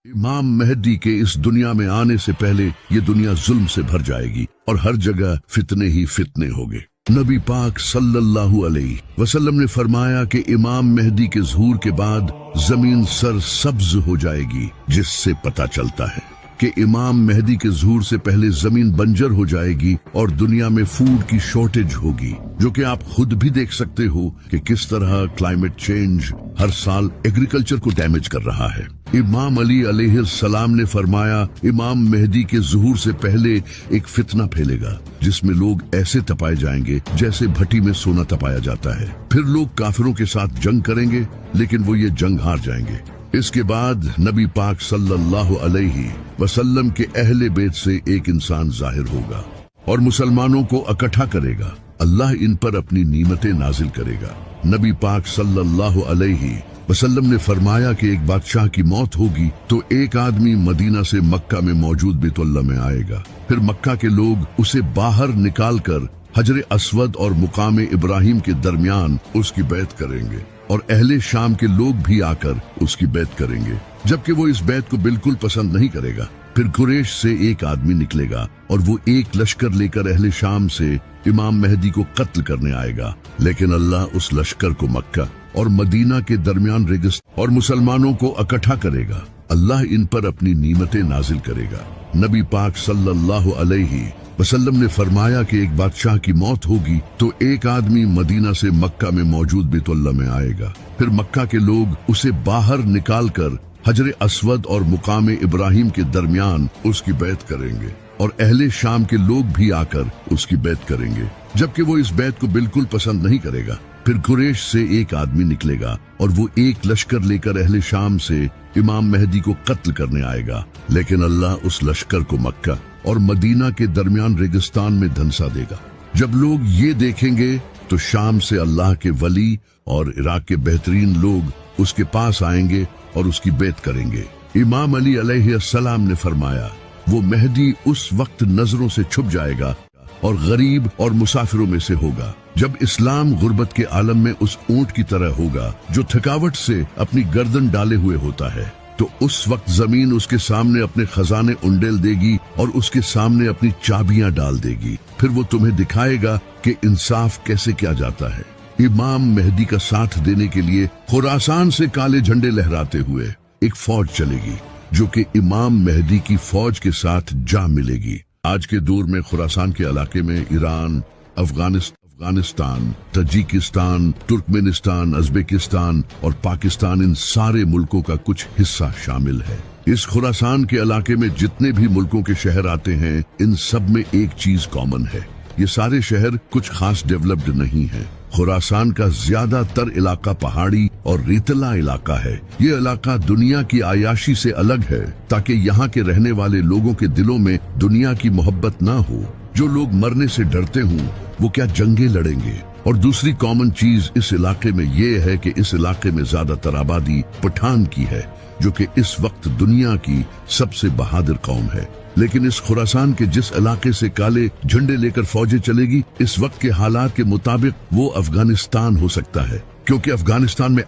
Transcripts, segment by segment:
इमाम मेहदी के इस दुनिया में आने से पहले ये दुनिया जुल्म से भर जाएगी और हर जगह फितने ही फितने होंगे। नबी पाक सल्लल्लाहु अलैहि वसल्लम ने फरमाया कि इमाम मेहदी के ज़हूर के बाद जमीन सर सब्ज हो जाएगी, जिससे पता चलता है कि इमाम मेहदी के ज़हूर से पहले जमीन बंजर हो जाएगी और दुनिया में फूड की शॉर्टेज होगी, जो कि आप खुद भी देख सकते हो कि किस तरह क्लाइमेट चेंज हर साल एग्रीकल्चर को डैमेज कर रहा है। इमाम अली अलैहिस्सलाम ने फरमाया, इमाम मेहदी के ज़हूर से पहले एक फितना फैलेगा जिसमें लोग ऐसे तपाए जाएंगे जैसे भट्टी में सोना तपाया जाता है। फिर लोग काफिरों के साथ जंग करेंगे, लेकिन वो ये जंग हार जाएंगे। इसके बाद नबी पाक सल्लल्लाहु अलैहि वसल्लम के अहले बैत से एक इंसान जाहिर होगा और मुसलमानों को इकट्ठा करेगा। अल्लाह इन पर अपनी नीमतें नाजिल करेगा। नबी पाक सल्लल्लाहु अलैहि वसल्लम ने फरमाया कि एक बादशाह की मौत होगी तो एक आदमी मदीना से मक्का में मौजूद बैतुल्लाह में आएगा। फिर मक्का के लोग उसे बाहर निकालकर हजर अस्वद और मुकाम इब्राहिम के दरमियान उसकी बैत करेंगे और अहले शाम के लोग भी आकर उसकी बैत करेंगे, जबकि वो इस बैत को बिल्कुल पसंद नहीं करेगा। फिर कुरैश से एक आदमी निकलेगा और वो एक लश्कर लेकर अहले शाम से इमाम मेहदी को कत्ल करने आएगा, लेकिन अल्लाह उस लश्कर को मक्का और मदीना के दरमियान रेगिस्तान और मुसलमानों को इकट्ठा करेगा। अल्लाह इन पर अपनी नीमतें नाजिल करेगा। नबी पाक सल्लल्लाहु अलैहि वसल्लम ने फरमाया कि एक बादशाह की मौत होगी तो एक आदमी मदीना से मक्का में मौजूद बैतुल्लाह में आएगा। फिर मक्का के लोग उसे बाहर निकालकर हजर अस्वद और मुकाम इब्राहिम के दरमियान उसकी बैत करेंगे और अहले शाम के लोग भी आकर उसकी बैत करेंगे, जबकि वो इस बैत को बिल्कुल पसंद नहीं करेगा। फिर कुरैश से एक आदमी निकलेगा और वो एक लश्कर लेकर अहले शाम से इमाम मेहदी को कत्ल करने आएगा, लेकिन अल्लाह उस लश्कर को मक्का और मदीना के दरमियान रेगिस्तान में धंसा देगा। जब लोग ये देखेंगे तो शाम से अल्लाह के वली और इराक के बेहतरीन लोग उसके पास आएंगे और उसकी बैत करेंगे। इमाम अली अलैहिस्सलाम ने फरमाया, वो मेहदी उस वक्त नजरों से छुप जाएगा और गरीब और मुसाफिरों में से होगा। जब इस्लाम गुर्बत के आलम में उस ऊंट की तरह होगा जो थकावट से अपनी गर्दन डाले हुए होता है, तो उस वक्त जमीन उसके सामने अपने खजाने उंडेल देगी और उसके सामने अपनी चाबियां डाल देगी। फिर वो तुम्हें दिखाएगा कि इंसाफ कैसे किया जाता है। इमाम मेहदी का साथ देने के लिए खुरासान से काले झंडे लहराते हुए एक फौज चलेगी, जो कि इमाम मेहदी की फौज के साथ जा मिलेगी। आज के दौर में खुरासान के इलाके में Iran, Afghanistan, Tajikistan, Turkmenistan, Uzbekistan और पाकिस्तान, इन सारे मुल्कों का कुछ हिस्सा शामिल है। इस खुरासान के इलाके में जितने भी मुल्कों के शहर आते हैं, इन सब में एक चीज कॉमन है, ये सारे शहर कुछ खास डेवलप्ड नहीं है। खुरासान का ज्यादातर इलाका पहाड़ी और रेतला इलाका है। ये इलाका दुनिया की आयाशी से अलग है, ताकि यहाँ के रहने वाले लोगों के दिलों में दुनिया की मोहब्बत ना हो। जो लोग मरने से डरते हों, वो क्या जंगें लड़ेंगे। और दूसरी कॉमन चीज इस इलाके में ये है कि इस इलाके में ज्यादातर आबादी पठान की है, जो कि इस वक्त दुनिया की सबसे बहादुर कौम है। लेकिन इस खुरासान के जिस इलाके से काले झंडे लेकर फौजें चलेगी, इस वक्त के हालात के मुताबिक वो अफगानिस्तान हो सकता है, क्योंकि अफगानिस्तान में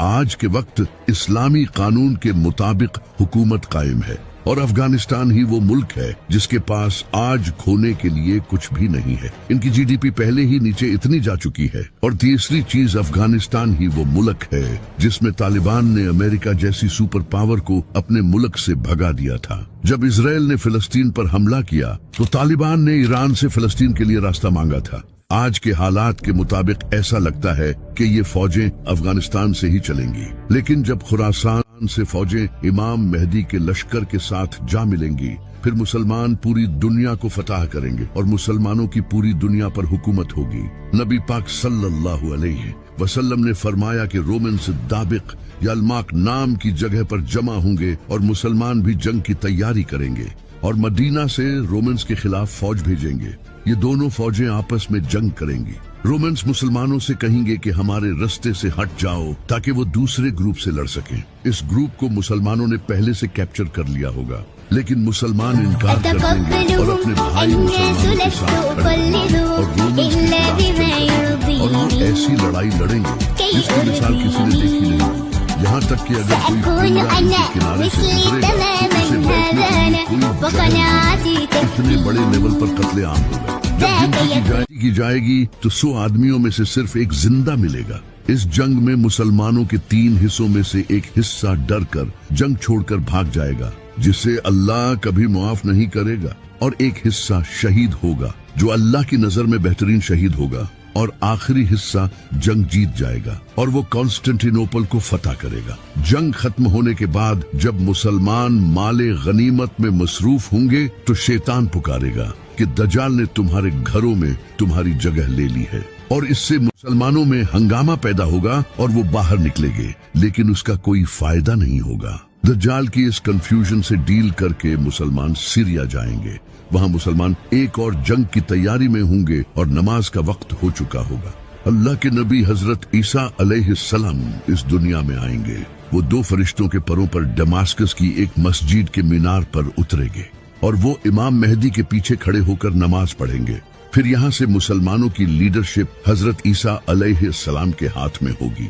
आज के वक्त इस्लामी कानून के मुताबिक हुकूमत कायम है और अफगानिस्तान ही वो मुल्क है जिसके पास आज खोने के लिए कुछ भी नहीं है। इनकी जीडीपी पहले ही नीचे इतनी जा चुकी है। और तीसरी चीज, अफगानिस्तान ही वो मुल्क है जिसमें तालिबान ने अमेरिका जैसी सुपर पावर को अपने मुल्क से भगा दिया था। जब इजराइल ने फिलिस्तीन पर हमला किया तो तालिबान ने ईरान से फिलिस्तीन के लिए रास्ता मांगा था। आज के हालात के मुताबिक ऐसा लगता है कि ये फौजें अफगानिस्तान से ही चलेंगी, लेकिन जब खुरासान से फौजें इमाम मेहदी के लश्कर के साथ जा मिलेंगी, फिर मुसलमान पूरी दुनिया को फतह करेंगे और मुसलमानों की पूरी दुनिया पर हुकूमत होगी। नबी पाक सल्लल्लाहु अलैहि वसल्लम ने फरमाया कि रोमन्स दाबिक या अल्माक नाम की जगह पर जमा होंगे और मुसलमान भी जंग की तैयारी करेंगे और मदीना से रोमन्स के खिलाफ फौज भेजेंगे। ये दोनों फौजें आपस में जंग करेंगी। रोमन्स मुसलमानों से कहेंगे कि हमारे रास्ते से हट जाओ, ताकि वो दूसरे ग्रुप से लड़ सकें। इस ग्रुप को मुसलमानों ने पहले से कैप्चर कर लिया होगा, लेकिन मुसलमान इनकार कर देंगे और अपने भाई मुसलमानों के साथ खड़े और रोमन्स के खिलाफ और वो ऐसी लड़ाई लड़ेंगे जिसकी मिसाल किसी ने देखी नहीं। यहाँ तक कि अगर कोई गंगा के किनारे से गुजरेगा तो उसे बैठने के लिए कोई जगह नहीं। इतने बड़े लेवल पर कत्लेआम होगा। जब गिनती की जाएगी तो 100 आदमियों में से सिर्फ एक जिंदा मिलेगा। इस जंग में मुसलमानों के 3 हिस्सों में से एक हिस्सा डर कर जंग छोड़कर भाग जाएगा, जिसे अल्लाह कभी माफ नहीं करेगा, और एक हिस्सा शहीद होगा जो अल्लाह की नजर में बेहतरीन शहीद होगा, और आखिरी हिस्सा जंग जीत जाएगा और वो कॉन्स्टेंटिनोपल को फतह करेगा। जंग खत्म होने के बाद जब मुसलमान माले गनीमत में मसरूफ होंगे तो शैतान पुकारेगा कि दज्जाल ने तुम्हारे घरों में तुम्हारी जगह ले ली है, और इससे मुसलमानों में हंगामा पैदा होगा और वो बाहर निकलेंगे, लेकिन उसका कोई फायदा नहीं होगा। दज्जाल की इस कंफ्यूजन से डील करके मुसलमान सीरिया जाएंगे। वहाँ मुसलमान एक और जंग की तैयारी में होंगे और नमाज का वक्त हो चुका होगा। अल्लाह के नबी हजरत ईसा अलैहिस्सलाम इस दुनिया में आएंगे। वो 2 फरिश्तों के परों पर दमास्कस की एक मस्जिद के मीनार पर उतरेंगे और वो इमाम मेहदी के पीछे खड़े होकर नमाज पढ़ेंगे। फिर यहाँ से मुसलमानों की लीडरशिप हजरत ईसा अलैहिस्सलाम के हाथ में होगी।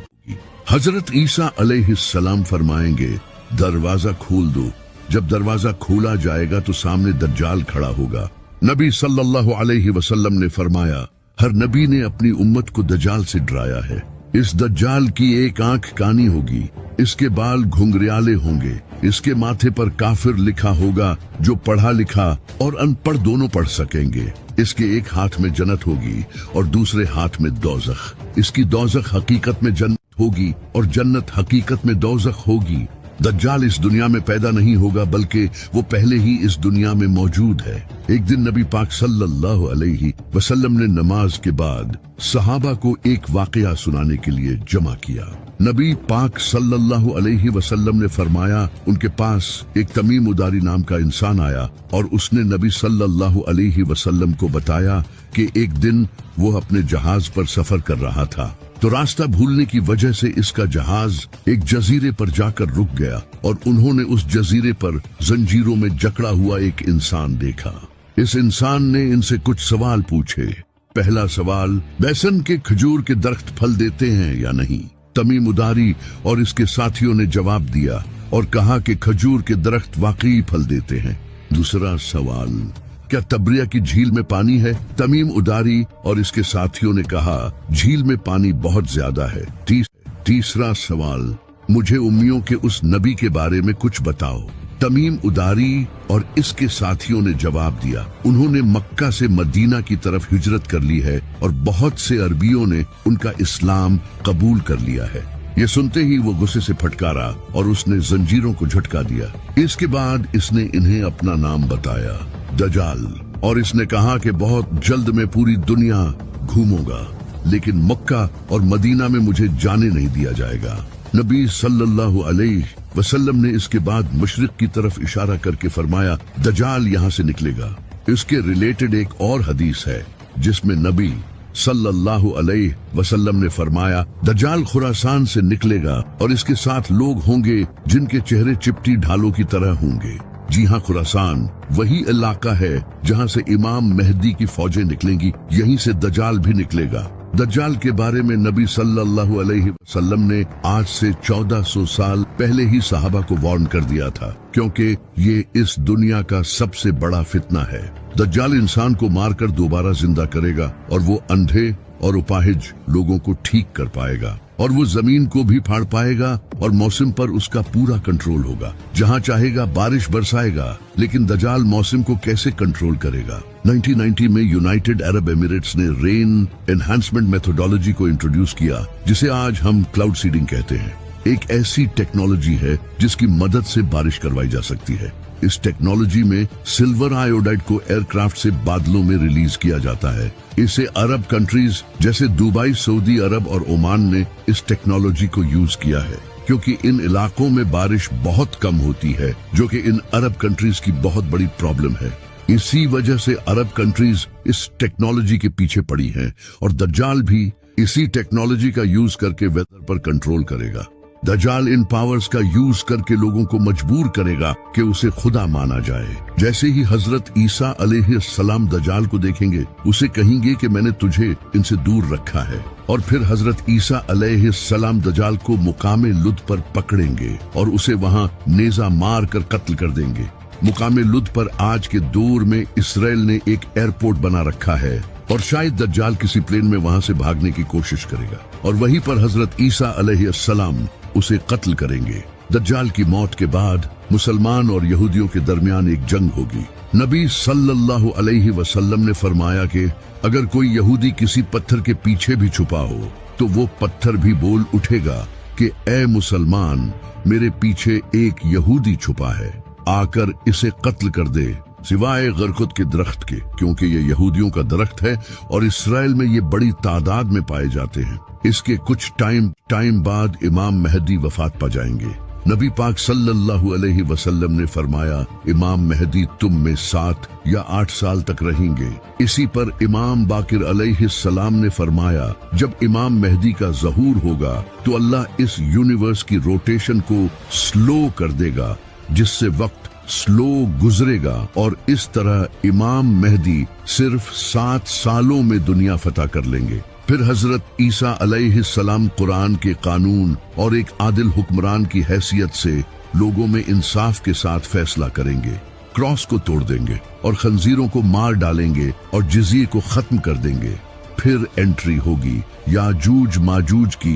हजरत ईसा अलैहिस्सलाम फरमाएंगे, दरवाजा खोल दो। जब दरवाजा खोला जाएगा तो सामने दज्जाल खड़ा होगा। नबी सल्लल्लाहु अलैहि वसल्लम ने फरमाया, हर नबी ने अपनी उम्मत को दज्जाल से डराया है। इस दज्जाल की एक आंख कानी होगी, इसके बाल घुंघरियाले होंगे, इसके माथे पर काफिर लिखा होगा जो पढ़ा लिखा और अनपढ़ दोनों पढ़ सकेंगे। इसके एक हाथ में जन्नत होगी और दूसरे हाथ में दोज़ख। इसकी दोज़ख हकीकत में जन्नत होगी और जन्नत हकीकत में दोज़ख होगी। दज्जाल इस दुनिया में पैदा नहीं होगा, बल्कि वो पहले ही इस दुनिया में मौजूद है। एक दिन नबी पाक सल्लल्लाहु अलैहि वसल्लम ने नमाज के बाद सहाबा को एक वाकया सुनाने के लिए जमा किया। नबी पाक सल्लल्लाहु अलैहि वसल्लम ने फरमाया, उनके पास एक तमीम उदारी नाम का इंसान आया और उसने नबी सल्लल्लाहु अलैहि वसल्लम को बताया कि एक दिन वो अपने जहाज पर सफर कर रहा था, तो रास्ता भूलने की वजह से इसका जहाज एक जजीरे पर जाकर रुक गया और उन्होंने उस जजीरे पर जंजीरों में जकड़ा हुआ एक इंसान देखा। इस इंसान ने इनसे कुछ सवाल पूछे। पहला सवाल, बेसन के खजूर के दरख्त फल देते हैं या नहीं? तमीम उदारी और इसके साथियों ने जवाब दिया और कहा कि खजूर के दरख्त वाकई फल देते हैं। दूसरा सवाल, क्या तब्रिया की झील में पानी है? तमीम उदारी और इसके साथियों ने कहा, झील में पानी बहुत ज्यादा है। तीसरा सवाल, मुझे उम्मियों के उस नबी के बारे में कुछ बताओ। तमीम उदारी और इसके साथियों ने जवाब दिया, उन्होंने मक्का से मदीना की तरफ हिजरत कर ली है और बहुत से अरबियों ने उनका इस्लाम कबूल कर लिया है। ये सुनते ही वो गुस्से से फटकारा और उसने जंजीरों को झटका दिया। इसके बाद इसने इन्हें अपना नाम बताया, दज्जाल, और इसने कहा कि बहुत जल्द मैं पूरी दुनिया घूमूंगा, लेकिन मक्का और मदीना में मुझे जाने नहीं दिया जाएगा। नबी सल्लल्लाहु अलैहि वसल्लम ने इसके बाद मशरिक की तरफ इशारा करके फरमाया, दज्जाल यहाँ से निकलेगा। इसके रिलेटेड एक और हदीस है जिसमें नबी सल्लल्लाहु अलैहि वसल्लम ने फरमाया, दज्जाल खुरासान से निकलेगा और इसके साथ लोग होंगे जिनके चेहरे चिपटी ढालों की तरह होंगे। जी हाँ, खुरासान वही इलाका है जहाँ से इमाम मेहदी की फौजें निकलेंगी, यहीं से दज्जाल भी निकलेगा। दज्जाल के बारे में नबी सल्लल्लाहु अलैहि वसल्लम ने आज से 1400 साल पहले ही सहाबा को वार्न कर दिया था, क्योंकि ये इस दुनिया का सबसे बड़ा फितना है। दज्जाल इंसान को मारकर दोबारा जिंदा करेगा और वो अंधे और उपाहिज लोगों को ठीक कर पाएगा और वो जमीन को भी फाड़ पाएगा और मौसम पर उसका पूरा कंट्रोल होगा। जहाँ चाहेगा बारिश बरसाएगा, लेकिन दज्जाल मौसम को कैसे कंट्रोल करेगा? 1990 में यूनाइटेड अरब एमिरेट्स ने रेन एनहांसमेंट मेथोडोलॉजी को इंट्रोड्यूस किया, जिसे आज हम क्लाउड सीडिंग कहते हैं। एक ऐसी टेक्नोलॉजी है जिसकी मदद से बारिश करवाई जा सकती है। इस टेक्नोलॉजी में सिल्वर आयोडाइड को एयरक्राफ्ट से बादलों में रिलीज किया जाता है। इसे अरब कंट्रीज जैसे दुबई, सऊदी अरब और ओमान ने इस टेक्नोलॉजी को यूज किया है, क्योंकि इन इलाकों में बारिश बहुत कम होती है, जो कि इन अरब कंट्रीज की बहुत बड़ी प्रॉब्लम है। इसी वजह से अरब कंट्रीज इस टेक्नोलॉजी के पीछे पड़ी हैं और दज्जाल भी इसी टेक्नोलॉजी का यूज करके वेदर पर कंट्रोल करेगा। दज्जाल इन पावर्स का यूज करके लोगों को मजबूर करेगा कि उसे खुदा माना जाए। जैसे ही हजरत ईसा अलैहिस्सलाम दज्जाल को देखेंगे, उसे कहेंगे कि मैंने तुझे इनसे दूर रखा है, और फिर हजरत ईसा अलैहिस्सलाम दज्जाल को मुकामे लुद पर पकड़ेंगे और उसे वहां नेजा मार कर कत्ल कर देंगे। मुकामे लुद पर आज के दौर में इसराइल ने एक एयरपोर्ट बना रखा है, और शायद दज्जाल किसी प्लेन में वहां से भागने की कोशिश करेगा और वहीं पर हजरत ईसा अलैहिस्सलाम उसे कत्ल करेंगे। दज्जाल की मौत के बाद मुसलमान और यहूदियों के दरमियान एक जंग होगी। नबी सल्लल्लाहु अलैहि वसल्लम ने फरमाया कि अगर कोई यहूदी किसी पत्थर के पीछे भी छुपा हो तो वो पत्थर भी बोल उठेगा कि ए मुसलमान, मेरे पीछे एक यहूदी छुपा है, आकर इसे कत्ल कर दे, सिवाय गरकुत के दरख्त के, क्योंकि ये यहूदियों का दरख्त है और इसराइल में ये बड़ी तादाद में पाए जाते हैं। इसके कुछ टाइम बाद इमाम मेहदी वफात पा जाएंगे। नबी पाक सल्लल्लाहु अलैहि वसल्लम ने फरमाया, इमाम मेहदी तुम में 7 या 8 साल तक रहेंगे। इसी पर इमाम बाकिर अलैहिस्सलाम ने फरमाया, जब इमाम मेहदी का ज़हूर होगा तो अल्लाह इस यूनिवर्स की रोटेशन को स्लो कर देगा, जिससे वक्त स्लो गुजरेगा, और इस तरह इमाम मेहदी सिर्फ 7 सालों में दुनिया फतह कर लेंगे। फिर हजरत ईसा अलैहिस्सलाम कुरान के कानून और एक आदिल हुक्मरान की हैसियत से लोगों में इंसाफ के साथ फैसला करेंगे, क्रॉस को तोड़ देंगे और खंजीरों को मार डालेंगे और जिज़िये को खत्म कर देंगे। फिर एंट्री होगी याजूज माजूज की